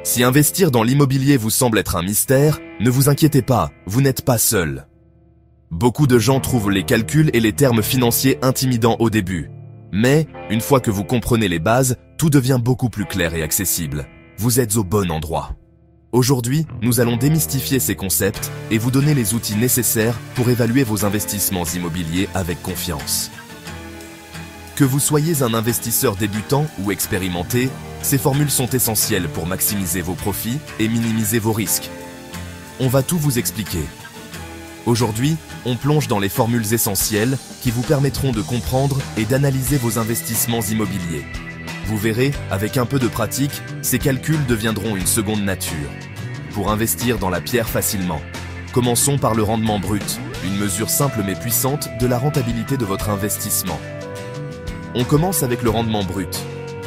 Si investir dans l'immobilier vous semble être un mystère, ne vous inquiétez pas, vous n'êtes pas seul. Beaucoup de gens trouvent les calculs et les termes financiers intimidants au début. Mais, une fois que vous comprenez les bases, tout devient beaucoup plus clair et accessible. Vous êtes au bon endroit. Aujourd'hui, nous allons démystifier ces concepts et vous donner les outils nécessaires pour évaluer vos investissements immobiliers avec confiance. Que vous soyez un investisseur débutant ou expérimenté, ces formules sont essentielles pour maximiser vos profits et minimiser vos risques. On va tout vous expliquer. Aujourd'hui, on plonge dans les formules essentielles qui vous permettront de comprendre et d'analyser vos investissements immobiliers. Vous verrez, avec un peu de pratique, ces calculs deviendront une seconde nature. Pour investir dans la pierre facilement, commençons par le rendement brut, une mesure simple mais puissante de la rentabilité de votre investissement. On commence avec le rendement brut.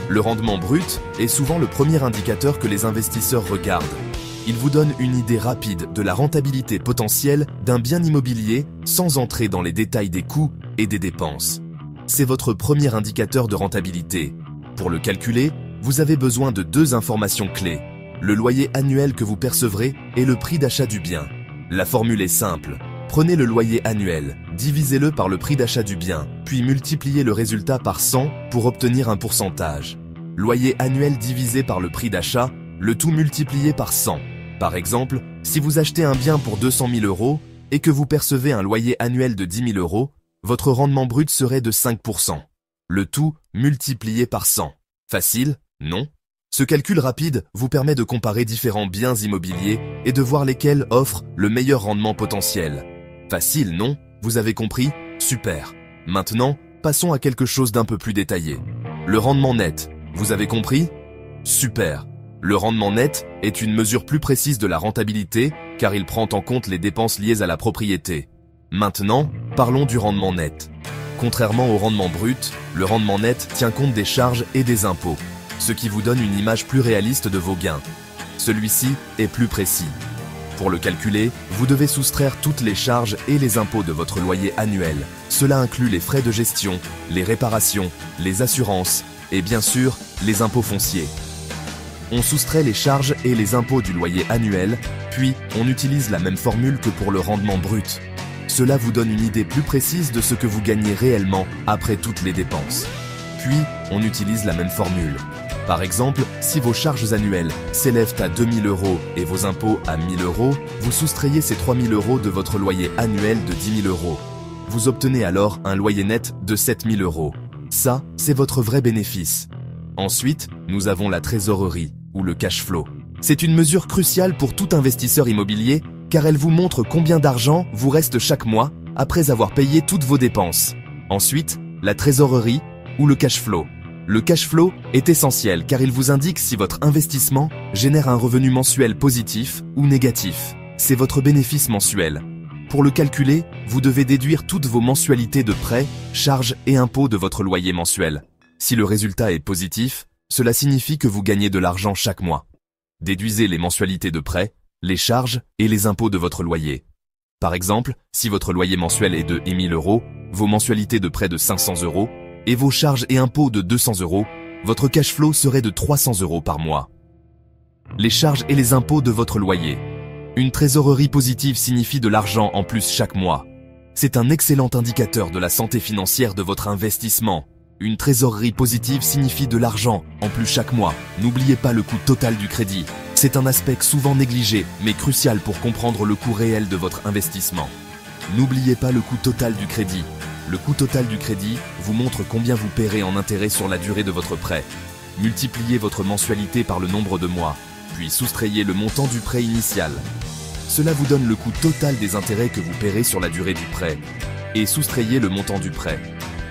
Le rendement brut est souvent le premier indicateur que les investisseurs regardent. Il vous donne une idée rapide de la rentabilité potentielle d'un bien immobilier sans entrer dans les détails des coûts et des dépenses. C'est votre premier indicateur de rentabilité. Pour le calculer, vous avez besoin de deux informations clés, le loyer annuel que vous percevrez et le prix d'achat du bien. La formule est simple. Prenez le loyer annuel, divisez-le par le prix d'achat du bien, puis multipliez le résultat par 100 pour obtenir un pourcentage. Loyer annuel divisé par le prix d'achat, le tout multiplié par 100. Par exemple, si vous achetez un bien pour 200 000 € et que vous percevez un loyer annuel de 10 000 €, votre rendement brut serait de 5%. Le tout multiplié par 100. Facile, non? Ce calcul rapide vous permet de comparer différents biens immobiliers et de voir lesquels offrent le meilleur rendement potentiel. Facile, non? Vous avez compris? Super. Maintenant, passons à quelque chose d'un peu plus détaillé. Le rendement net. Vous avez compris? Super. Le rendement net est une mesure plus précise de la rentabilité car il prend en compte les dépenses liées à la propriété. Maintenant, parlons du rendement net. Contrairement au rendement brut, le rendement net tient compte des charges et des impôts, ce qui vous donne une image plus réaliste de vos gains. Celui-ci est plus précis. Pour le calculer, vous devez soustraire toutes les charges et les impôts de votre loyer annuel. Cela inclut les frais de gestion, les réparations, les assurances et bien sûr, les impôts fonciers. On soustrait les charges et les impôts du loyer annuel, puis on utilise la même formule que pour le rendement brut. Cela vous donne une idée plus précise de ce que vous gagnez réellement après toutes les dépenses. Puis, on utilise la même formule. Par exemple, si vos charges annuelles s'élèvent à 2 000 € et vos impôts à 1 000 €, vous soustrayez ces 3 000 € de votre loyer annuel de 10 000 €. Vous obtenez alors un loyer net de 7 000 €. Ça, c'est votre vrai bénéfice. Ensuite, nous avons la trésorerie, ou le cash flow. C'est une mesure cruciale pour tout investisseur immobilier car elle vous montre combien d'argent vous reste chaque mois après avoir payé toutes vos dépenses. Ensuite, la trésorerie ou le cash flow. Le cash flow est essentiel car il vous indique si votre investissement génère un revenu mensuel positif ou négatif. C'est votre bénéfice mensuel. Pour le calculer, vous devez déduire toutes vos mensualités de prêts, charges et impôts de votre loyer mensuel. Si le résultat est positif, cela signifie que vous gagnez de l'argent chaque mois. Déduisez les mensualités de prêts, les charges et les impôts de votre loyer. Par exemple, si votre loyer mensuel est de 1 000 €, vos mensualités de prêt de 500 € et vos charges et impôts de 200 €, votre cash flow serait de 300 € par mois. Les charges et les impôts de votre loyer. Une trésorerie positive signifie de l'argent en plus chaque mois. C'est un excellent indicateur de la santé financière de votre investissement. Une trésorerie positive signifie de l'argent en plus chaque mois. N'oubliez pas le coût total du crédit. C'est un aspect souvent négligé, mais crucial pour comprendre le coût réel de votre investissement. N'oubliez pas le coût total du crédit. Le coût total du crédit vous montre combien vous paierez en intérêt sur la durée de votre prêt. Multipliez votre mensualité par le nombre de mois, puis soustrayez le montant du prêt initial. Cela vous donne le coût total des intérêts que vous paierez sur la durée du prêt. Et soustrayez le montant du prêt.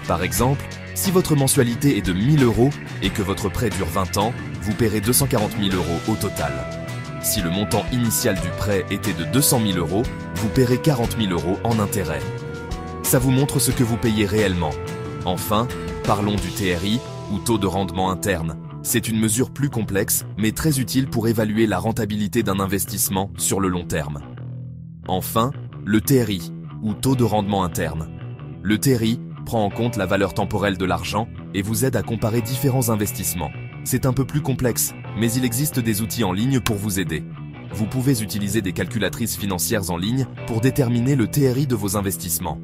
Par exemple, si votre mensualité est de 1 000 € et que votre prêt dure 20 ans, vous paierez 240 000 € au total. Si le montant initial du prêt était de 200 000 €, vous paierez 40 000 € en intérêt. Ça vous montre ce que vous payez réellement. Enfin, parlons du TRI, ou taux de rendement interne. C'est une mesure plus complexe, mais très utile pour évaluer la rentabilité d'un investissement sur le long terme. Enfin, le TRI, ou taux de rendement interne. Le TRI prend en compte la valeur temporelle de l'argent et vous aide à comparer différents investissements. C'est un peu plus complexe, mais il existe des outils en ligne pour vous aider. Vous pouvez utiliser des calculatrices financières en ligne pour déterminer le TRI de vos investissements.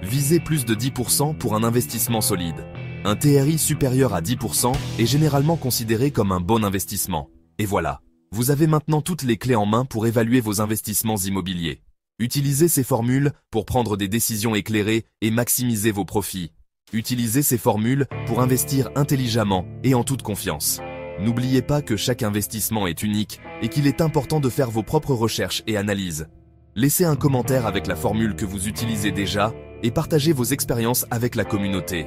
Visez plus de 10% pour un investissement solide. Un TRI supérieur à 10% est généralement considéré comme un bon investissement. Et voilà, vous avez maintenant toutes les clés en main pour évaluer vos investissements immobiliers. Utilisez ces formules pour prendre des décisions éclairées et maximiser vos profits. Utilisez ces formules pour investir intelligemment et en toute confiance. N'oubliez pas que chaque investissement est unique et qu'il est important de faire vos propres recherches et analyses. Laissez un commentaire avec la formule que vous utilisez déjà et partagez vos expériences avec la communauté.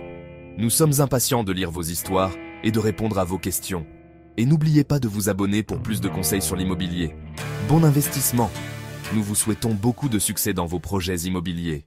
Nous sommes impatients de lire vos histoires et de répondre à vos questions. Et n'oubliez pas de vous abonner pour plus de conseils sur l'immobilier. Bon investissement! Nous vous souhaitons beaucoup de succès dans vos projets immobiliers.